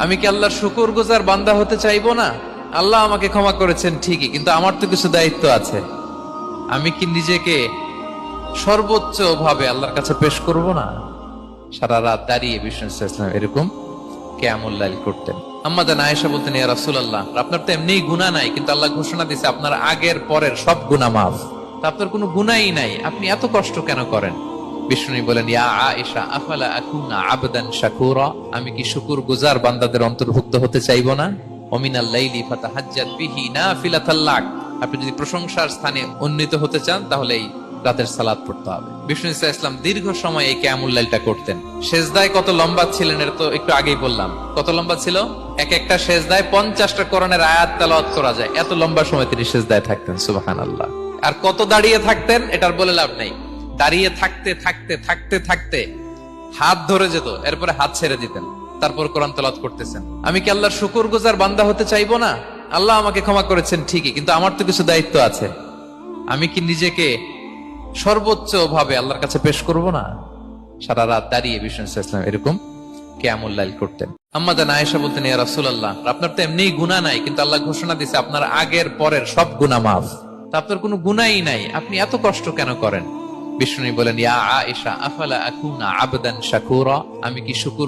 আমি কি আল্লাহর শুকরগুজার বান্দা হতে চাইবো না? আল্লাহ আমাকে ক্ষমা করেছেন ঠিকই, কিন্তু আমার তো কিছু দায়িত্ব আছে। আমি কি নিজেকে সর্বোচ্চ ভাবে আল্লাহর কাছে পেশ করব না? সারা রাত দাঁড়িয়ে বিষ্ণু ইসলাম এরকম কিয়ামুল লাইল করতেন। আম্মা জান আয়েশা বলতেন, ইয়া রাসূলুল্লাহ, আপনার তো এমনিই গুনাহ নাই, কিন্তু আল্লাহ ঘোষণা দিয়েছে আপনার আগের পরের সব গুনাহ মাফ। তা আপনার কোনো গুনাহই নাই, আপনি এত কষ্ট কেন করেন? বিষ্ণু বলেন, ইয়া আয়েশা, আফালা আকুনা আবদান শাকুরা, আমি কি শুকরগুজার বান্দাদের অন্তর্ভুক্ত হতে চাইবো না? ওমিনাল লাইলি ফাতাহাজ্জাত বিহি নাফিলাতাল লাক, আপনি যদি প্রশংসার স্থানে উন্নীত হতে চান তাহলে এই রাতের সালাত পড়তে হবে। বিষ্ণু ইসলাম দীর্ঘ সময় এই কিয়ামুল লাইলটা করতেন। সেজদায় কত লম্বা ছিলেন এর তো একটু আগেই বললাম। কত লম্বা ছিল? এক একটা সেজদায় 50টা কোরআনের আয়াত তেলাওয়াত করা যায়, এত লম্বা সময় তিনি সেজদায় থাকতেন। সুবহানাল্লাহ। আর কত দাঁড়িয়ে থাকতেন এটার বলে লাভ নেই। দাঁড়িয়ে থাকতে থাকতে থাকতে থাকতে হাত ধরে যেত, এরপরে হাত ছেড়ে দিতেন, তারপর কোরআন তেলাওয়াত করতেছেন। আমি কি আল্লাহর শুকরগুজার বান্দা হতে চাইবো না? আল্লাহ আমাকে ক্ষমা করেছেন ঠিকই, কিন্তু আমার তো কিছু দায়িত্ব আছে। আমি কি নিজেকে সর্বোচ্চ ভাবে আল্লাহর কাছে পেশ করব না? সারা রাত দাঁড়িয়ে বিষ্ণু ইসলাম এরকম কিয়ামুল লাইল করতেন। আম্মা জান আয়েশা বলতেন, ইয়া রাসূলুল্লাহ, আপনার তো এমনিই গুনাহ নাই, কিন্তু আল্লাহ ঘোষণা দিয়েছে আপনার আগের পরের সব গুনাহ মাফ। তা আপনার কোনো গুনাহই নাই, আপনি এত কষ্ট কেন করেন? বিষ্ণু বলেন, ইয়া আয়েশা, আফালা আকুনা আবদান শাকুরা, আমি কি শুকর